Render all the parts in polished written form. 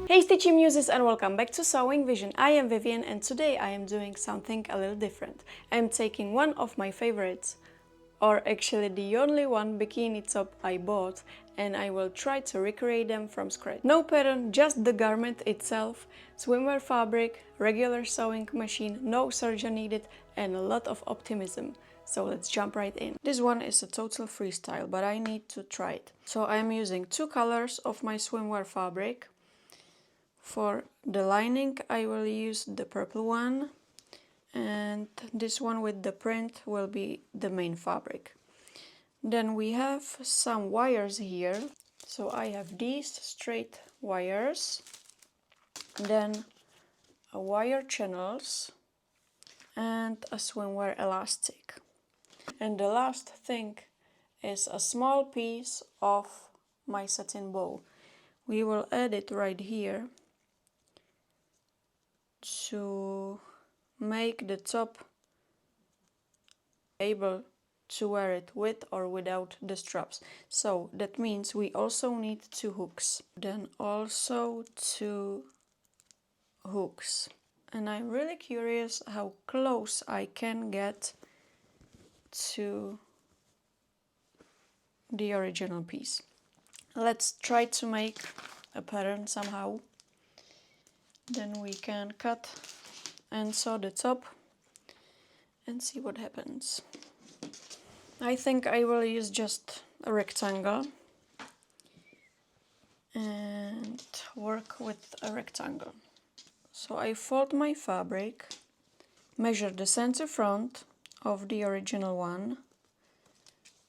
Hey Stitchy Muses and welcome back to Sewing Vision. I am Vivian and today I am doing something a little different. I am taking one of my favorites, or actually the only one bikini top I bought, and I will try to recreate them from scratch. No pattern, just the garment itself, swimwear fabric, regular sewing machine, no serger needed, and a lot of optimism. So let's jump right in. This one is a total freestyle, but I need to try it. So I am using two colors of my swimwear fabric. For the lining I will use the purple one, and this one with the print will be the main fabric. Then we have some wires here. So I have these straight wires, then a wire channels and a swimwear elastic. And the last thing is a small piece of my satin bow. We will add it right here to make the top able to wear it with or without the straps. So that means we also need two hooks. Then also two hooks. And I'm really curious how close I can get to the original piece. Let's try to make a pattern somehow. Then we can cut and sew the top and see what happens. I think I will use just a rectangle and work with a rectangle. So I fold my fabric, measure the center front of the original one,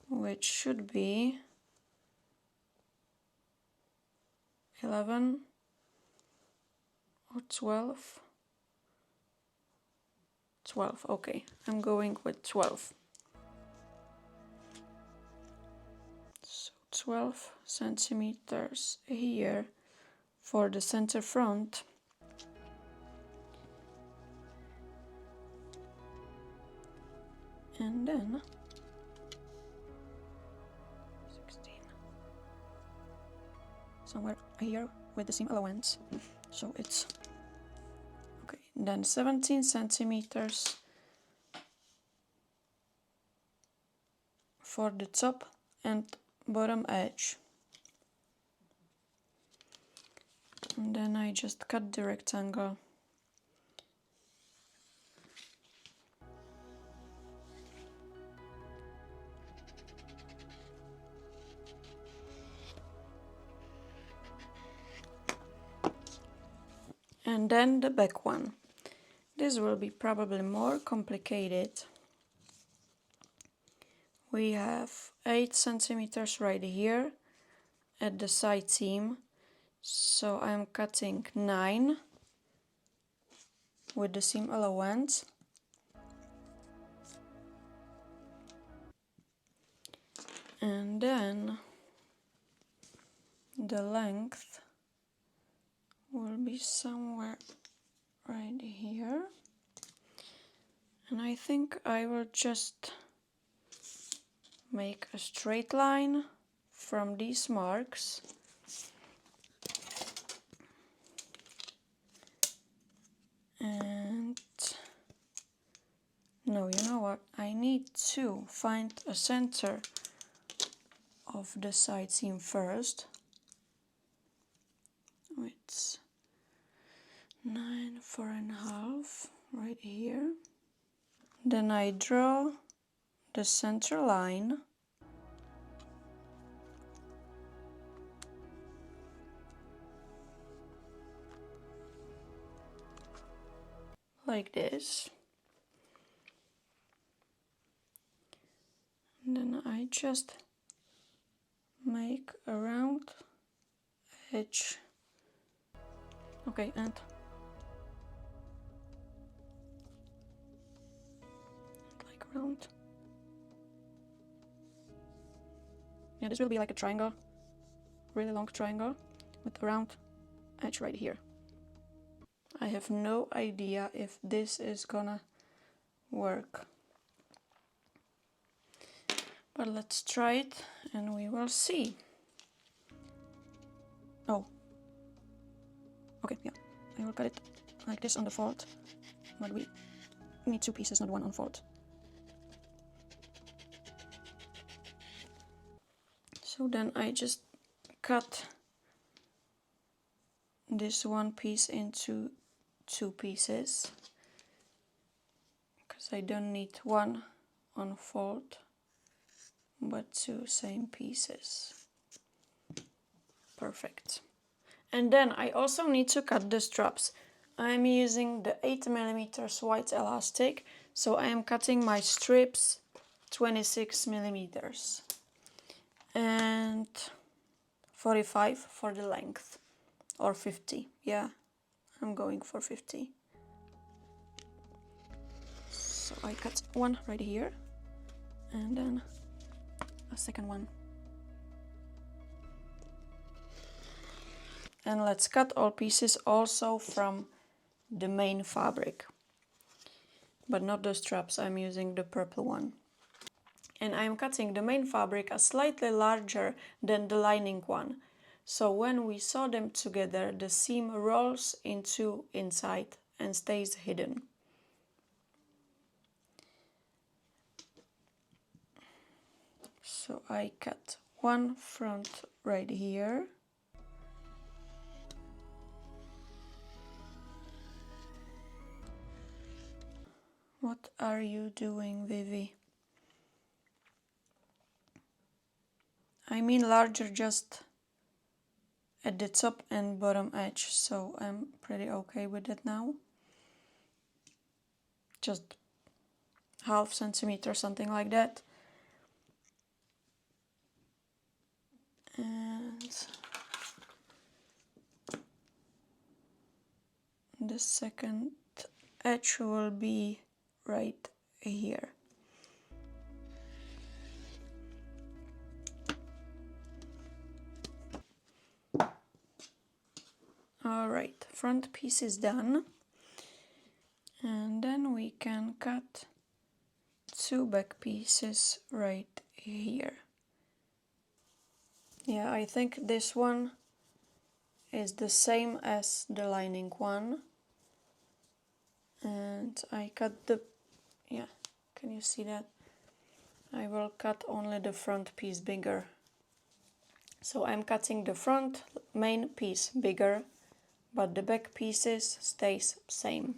which should be 11 or 12. 12, okay, I'm going with 12. So 12 centimeters here for the center front. And then 16. Somewhere here with the seam allowance. So it's okay. Then 17 centimeters for the top and bottom edge. And then I just cut the rectangle. And then the back one. This will be probably more complicated. We have 8 centimeters right here at the side seam. So I'm cutting 9 with the seam allowance. And then the length will be somewhere right here. And I think I will just make a straight line from these marks. And no, you know what? I need to find a center of the side seam first. It's 9, 4.5 right here. Then I draw the center line. Like this. And then I just make a round edge. Okay, and like round. Yeah, this will be like a triangle, really long triangle with a round edge right here. I have no idea if this is gonna work, but let's try it and we will see. Oh, Okay, yeah, I will cut it like this on the fold, but we need 2 pieces, not 1 on fold. So then I just cut this 1 piece into 2 pieces, because I don't need 1 on fold, but 2 same pieces. Perfect. And then I also need to cut the straps. I'm using the 8mm white elastic, so I am cutting my strips 26mm and 45 for the length, or 50. Yeah, I'm going for 50. So I cut 1 right here, and then a second one. And let's cut all pieces also from the main fabric, but not the straps. I'm using the purple one. And I'm cutting the main fabric as slightly larger than the lining one. So when we sew them together, the seam rolls into inside and stays hidden. So I cut 1 front right here. What are you doing, Vivi? I mean larger just at the top and bottom edge, so I'm pretty okay with it now. Just ½ centimeter, something like that. And the second edge will be right here. Alright, front piece is done. And then we can cut 2 back pieces right here. Yeah, I think this one is the same as the lining one. And I cut the, yeah, can you see that? I will cut only the front piece bigger. So I'm cutting the front main piece bigger, but the back pieces stays same.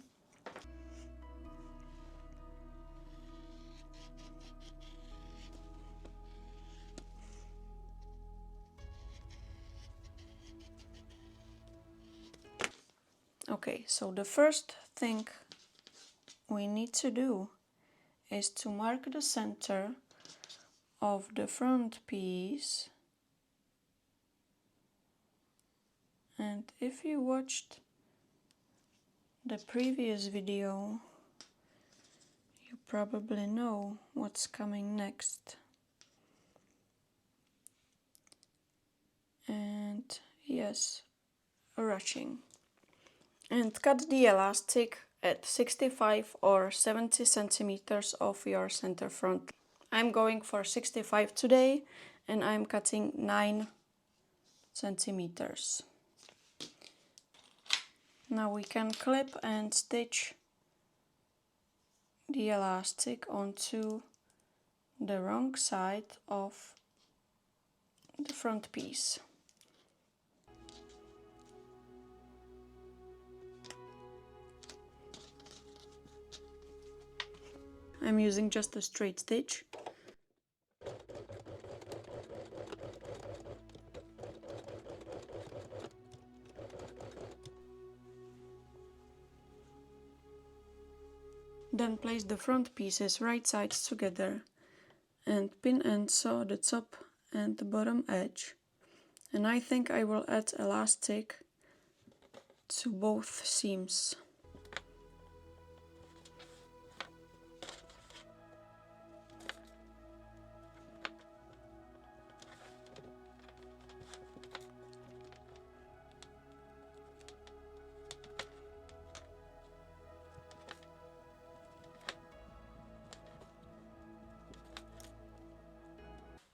Okay, so the first thing we need to do is to mark the center of the front piece. And if you watched the previous video, you probably know what's coming next. And yes, ruching. And cut the elastic at 65 or 70 centimeters of your center front. I'm going for 65 today, and I'm cutting 9 centimeters. Now we can clip and stitch the elastic onto the wrong side of the front piece. I'm using just a straight stitch. Then place the front pieces right sides together and pin and sew the top and the bottom edge. And I think I will add elastic to both seams.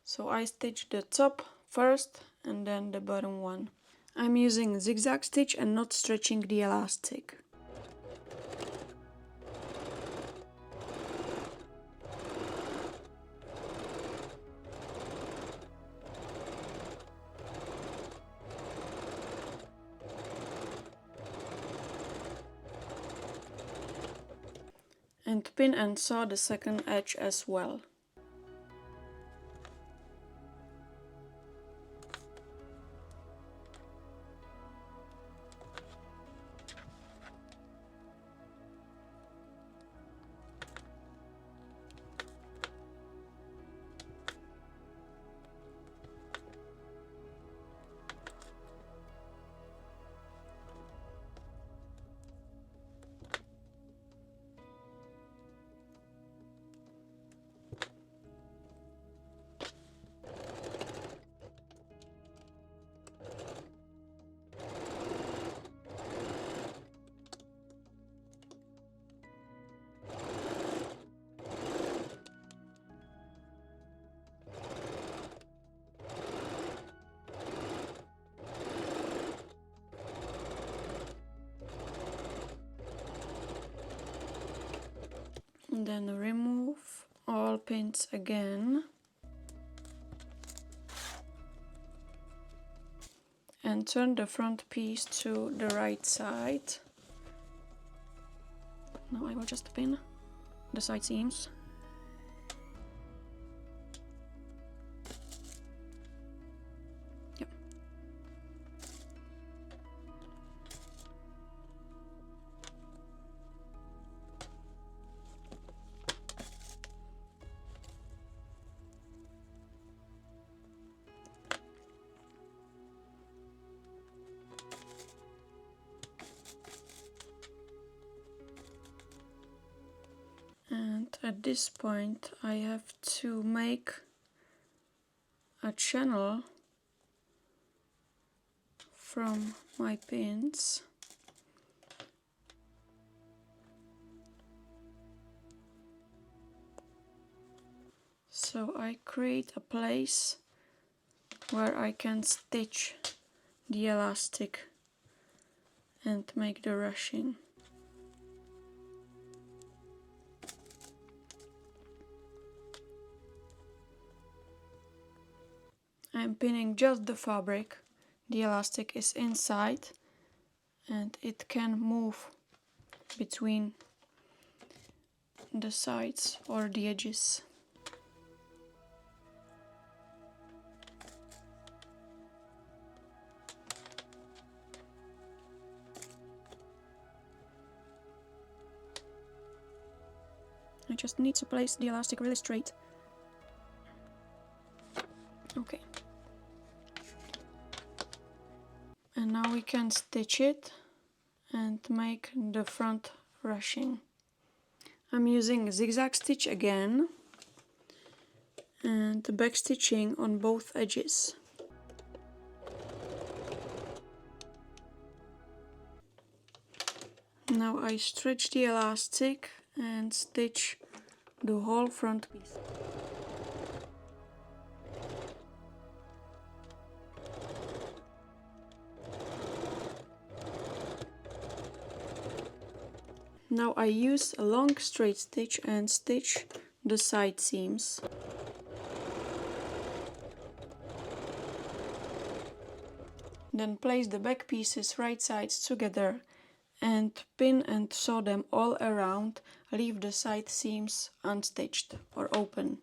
So I stitch the top first and then the bottom one. I'm using zigzag stitch and not stretching the elastic. And pin and sew the second edge as well. And then remove all pins again and turn the front piece to the right side. Now I will just pin the side seams. Yep. And at this point I have to make a channel from my pins. So I create a place where I can stitch the elastic and make the ruching. I'm pinning just the fabric, the elastic is inside and it can move between the sides or the edges. I just need to place the elastic really straight. Okay. And now we can stitch it and make the front ruching. I'm using zigzag stitch again and back stitching on both edges. Now I stretch the elastic and stitch the whole front piece. Now I use a long straight stitch and stitch the side seams. Then place the back pieces right sides together and pin and sew them all around. Leave the side seams unstitched or open.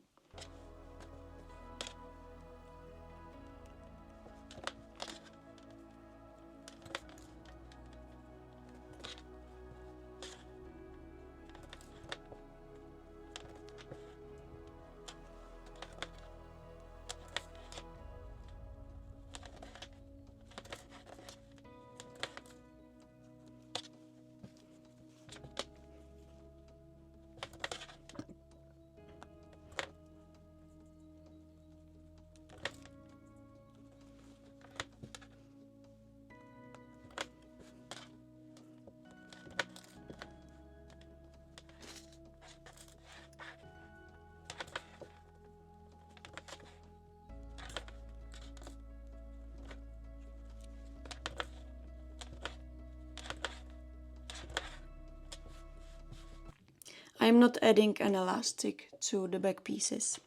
I'm not adding an elastic to the back pieces.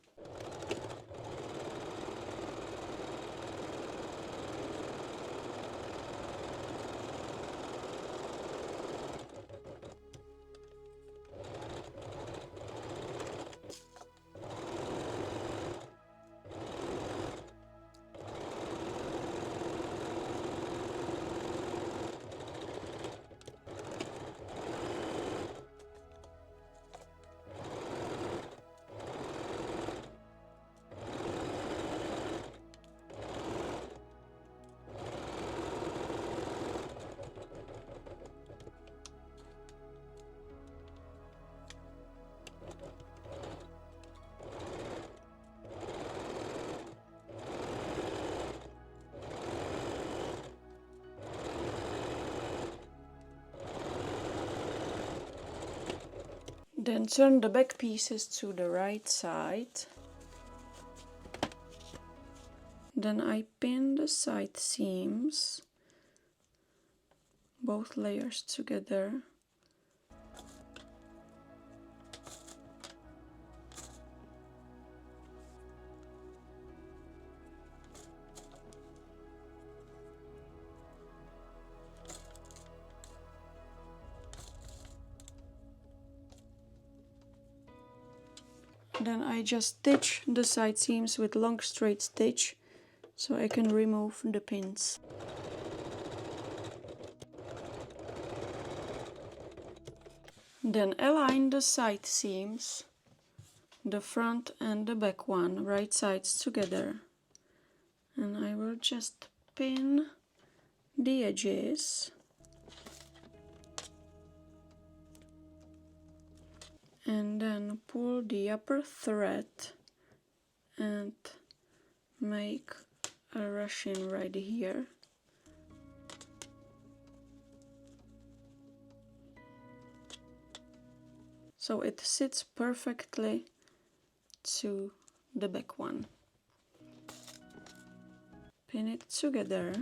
Then turn the back pieces to the right side. Then I pin the side seams, both layers together. Then I just stitch the side seams with long straight stitch so I can remove the pins. Then align the side seams, the front and the back one, right sides together. And I will just pin the edges. And then pull the upper thread and make a ruching right here. So it sits perfectly to the back one. Pin it together.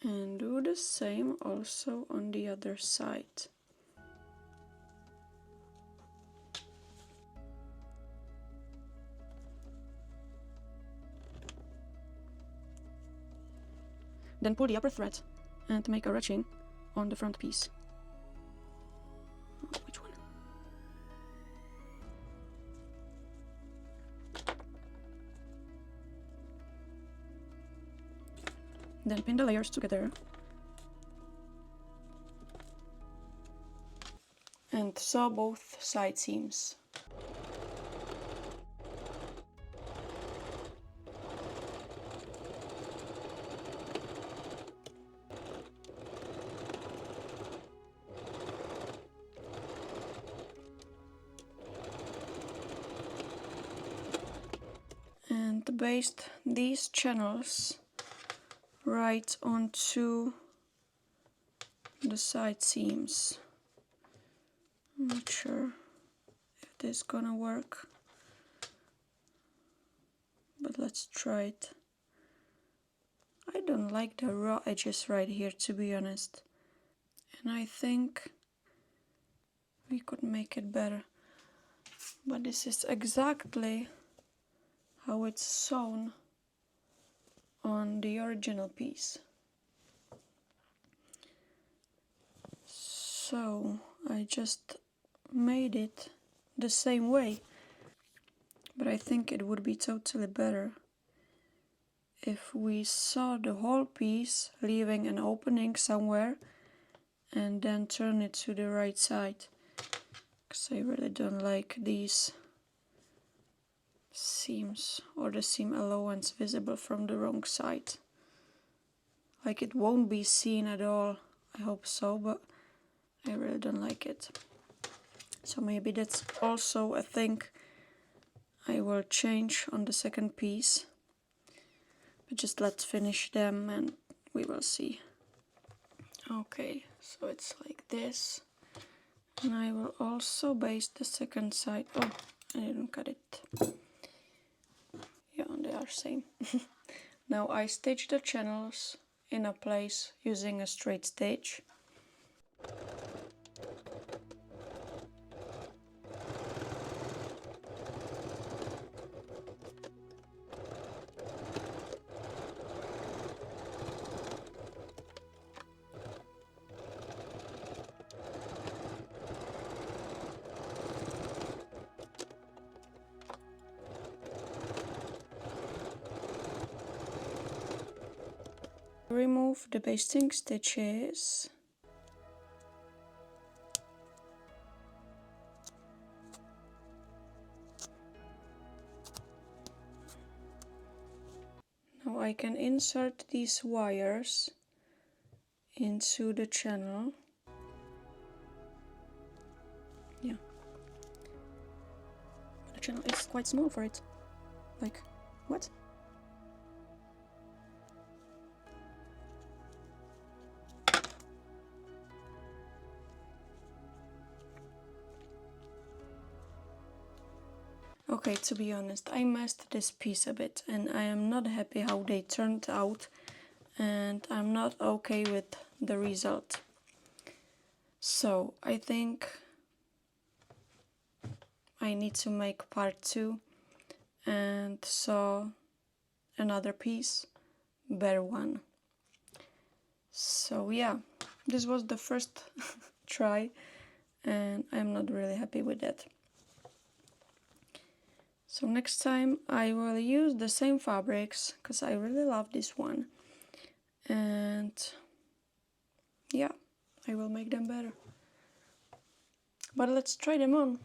And do the same also on the other side. Then pull the upper thread and make a ruching on the front piece. Which one? Then pin the layers together. And sew both side seams. And baste these channels right onto the side seams. I'm not sure if this is gonna work, but let's try it. I don't like the raw edges right here, to be honest, and I think we could make it better, but this is exactly how it's sewn on the original piece. So I just made it the same way, but I think it would be totally better if we sew the whole piece, leaving an opening somewhere, and then turn it to the right side, because I really don't like these seams or the seam allowance visible from the wrong side. Like, it won't be seen at all, I hope so, but I really don't like it. So maybe that's also a thing I will change on the second piece. But just let's finish them and we will see. Okay, so it's like this. And I will also baste the second side. Oh, I didn't cut it. Yeah, they are same. Now I stitch the channels in a place using a straight stitch. remove the basting stitches. Now I can insert these wires into the channel. Yeah. The channel is quite small for it. Like, what? Okay, to be honest, I messed this piece a bit and I am not happy how they turned out, and I'm not okay with the result. So I think I need to make part 2 and sew another piece, better one. So yeah, this was the first try and I'm not really happy with that. So next time I will use the same fabrics because I really love this one, and yeah, I will make them better. But let's try them on.